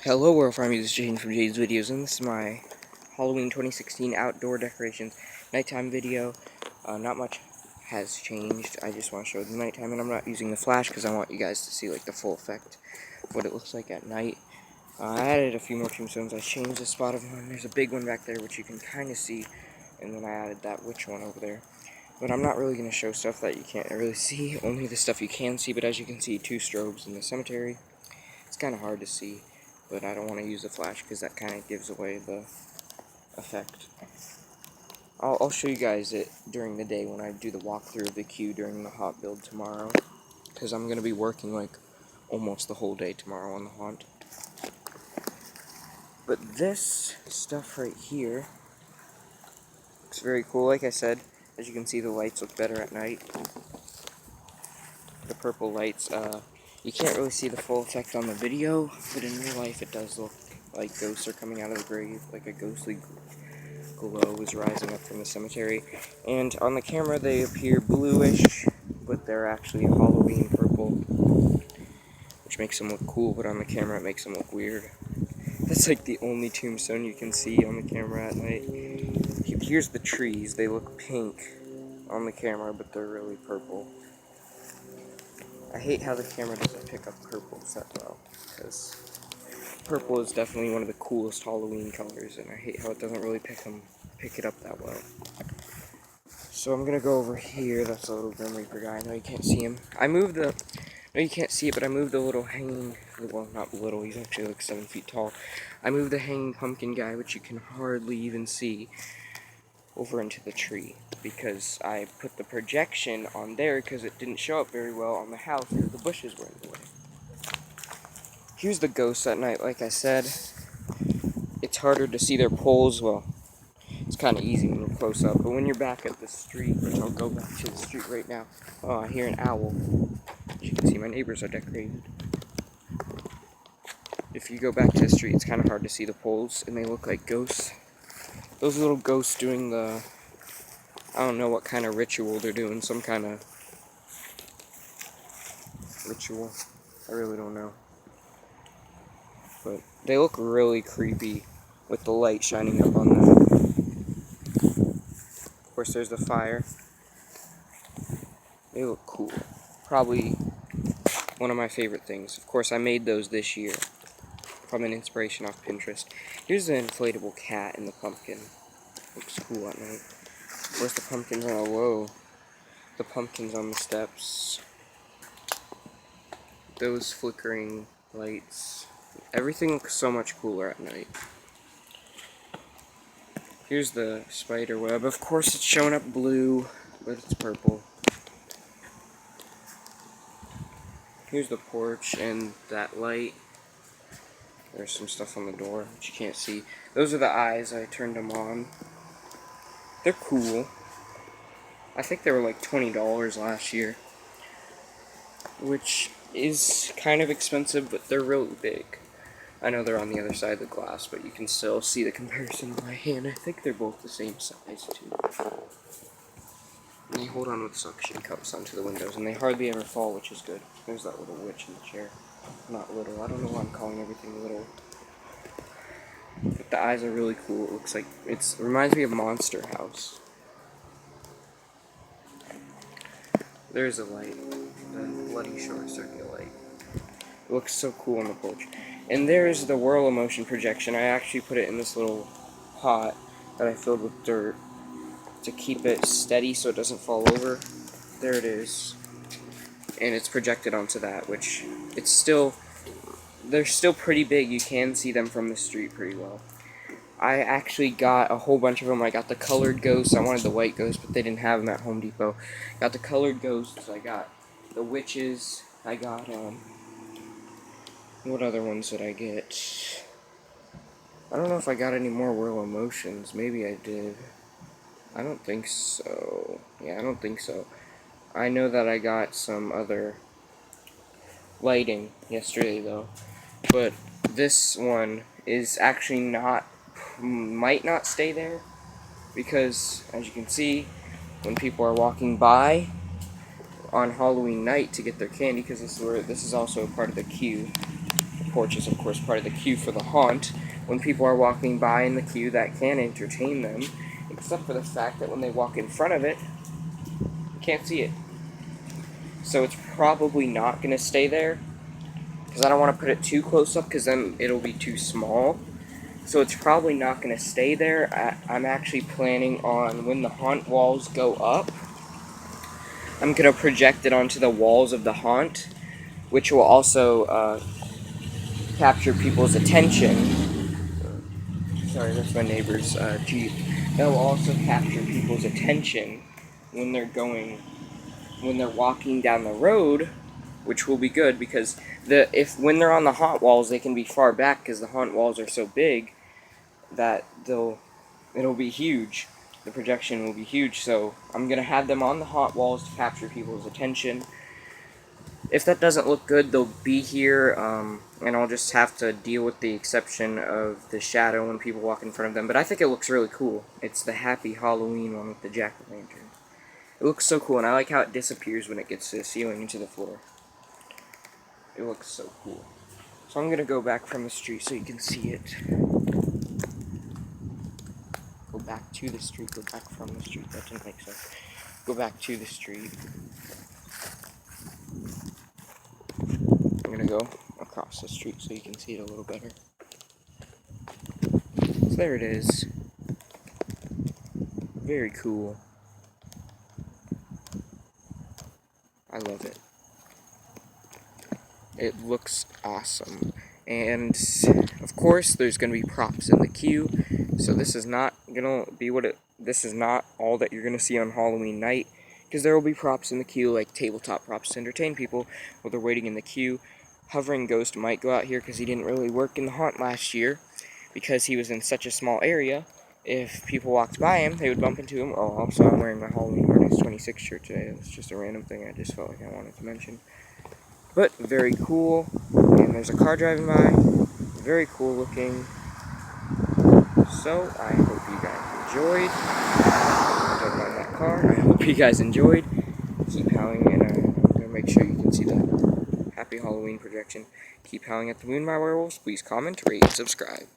Hello world family, this is Jane from Jade's Videos, and this is my Halloween 2016 outdoor decorations nighttime video. Not much has changed. I just want to show the nighttime, and I'm not using the flash because I want you guys to see like the full effect of what it looks like at night. I added a few more tombstones. I changed the spot of one. There's a big one back there which you can kind of see, and then I added that witch one over there. But I'm not really going to show stuff that you can't really see, only the stuff you can see. But as you can see, two strobes in the cemetery. It's kind of hard to see, but I don't want to use the flash because that kind of gives away the effect. I'll show you guys it during the day when I do the walkthrough of the queue during the haunt build tomorrow, because I'm going to be working like almost the whole day tomorrow on the haunt. But this stuff right here looks very cool. Like I said, as you can see, the lights look better at night. The purple lights, you can't really see the full effect on the video, but in real life it does look like ghosts are coming out of the grave, like a ghostly glow is rising up from the cemetery. And on the camera they appear bluish, but they're actually Halloween purple, which makes them look cool, but on the camera it makes them look weird. That's like the only tombstone you can see on the camera at night. Here's the trees. They look pink on the camera, but they're really purple. I hate how the camera doesn't pick up purple that well, because purple is definitely one of the coolest Halloween colors, and I hate how it doesn't really pick it up that well. So I'm gonna go over here. That's a little Grim Reaper guy. I know you can't see him. No, you can't see it, but I moved the little hanging, well, not little, he's actually like 7 feet tall. I moved the hanging pumpkin guy, which you can hardly even see, over into the tree, because I put the projection on there because it didn't show up very well on the house because the bushes were in the way. Here's the ghosts at night. Like I said, it's harder to see their poles. Well, it's kind of easy when you're close up, but when you're back at the street, which I'll go back to the street right now. Oh, I hear an owl. As you can see, my neighbors are decorated. If you go back to the street, it's kind of hard to see the poles, and they look like ghosts. Those little ghosts doing the, I don't know what kind of ritual they're doing, some kind of ritual. I really don't know. But they look really creepy with the light shining up on them. Of course, there's the fire. They look cool. Probably one of my favorite things. Of course, I made those this year from an inspiration off Pinterest. Here's the inflatable cat in the pumpkin. Looks cool at night. Of course, the pumpkins are low. The pumpkins on the steps. Those flickering lights. Everything looks so much cooler at night. Here's the spider web. Of course, it's showing up blue, but it's purple. Here's the porch and that light. There's some stuff on the door which you can't see. Those are the eyes. I turned them on. They're cool. I think they were like $20 last year, which is kind of expensive, but they're really big. I know they're on the other side of the glass, but you can still see the comparison in my hand. I think they're both the same size, too. And they hold on with suction cups onto the windows, and they hardly ever fall, which is good. There's that little witch in the chair. Not little. I don't know why I'm calling everything little. But the eyes are really cool. It looks like it reminds me of Monster House. There's a light, the bloody short circuit light. It looks so cool on the porch. And there's the whirl of motion projection. I actually put it in this little pot that I filled with dirt to keep it steady so it doesn't fall over. There it is. And it's projected onto that, which they're still pretty big. You can see them from the street pretty well. I actually got a whole bunch of them. I got the colored ghosts. I wanted the white ghosts, but they didn't have them at Home Depot. Got the colored ghosts. I got the witches. I got, what other ones did I get? I don't know if I got any more Whirl Emotions. Maybe I did. I don't think so. Yeah, I don't think so. I know that I got some other lighting yesterday, though. But this one is actually might not stay there, because as you can see, when people are walking by on Halloween night to get their candy, because this is also a part of the queue, porch is, of course, part of the queue for the haunt. When people are walking by in the queue, that can entertain them, except for the fact that when they walk in front of it, you can't see it. So it's probably not going to stay there, because I don't want to put it too close up, because then it'll be too small. So it's probably not going to stay there. I'm actually planning on, when the haunt walls go up, I'm going to project it onto the walls of the haunt, which will also capture people's attention. Sorry, that's my neighbor's Jeep. That will also capture people's attention when they're walking down the road, which will be good, because when they're on the haunt walls, they can be far back, because the haunt walls are so big that it'll be huge. The projection will be huge, so I'm gonna have them on the haunt walls to capture people's attention. If that doesn't look good, they'll be here, and I'll just have to deal with the exception of the shadow when people walk in front of them. But I think it looks really cool. It's the Happy Halloween one with the jack-o'-lantern. It looks so cool, and I like how it disappears when it gets to the ceiling and to the floor. It looks so cool. So I'm gonna go back from the street so you can see it. Go back to the street, go back from the street. That didn't make sense. Go back to the street. I'm gonna go across the street so you can see it a little better. So there it is. Very cool. I love it. It looks awesome. And of course there's gonna be props in the queue. So this is not gonna be this is not all that you're gonna see on Halloween night, because there will be props in the queue, like tabletop props to entertain people while they're waiting in the queue. Hovering Ghost might go out here because he didn't really work in the haunt last year, because he was in such a small area. If people walked by him, they would bump into him. Oh, also I'm wearing my Halloween Harness 26 shirt today. It's just a random thing I just felt like I wanted to mention. But very cool. And there's a car driving by. Very cool looking. So I hope you guys enjoyed. Don't mind that car. I hope you guys enjoyed. Keep howling, and I'm going to make sure you can see the Happy Halloween projection. Keep howling at the moon, my werewolves. Please comment, rate, and subscribe.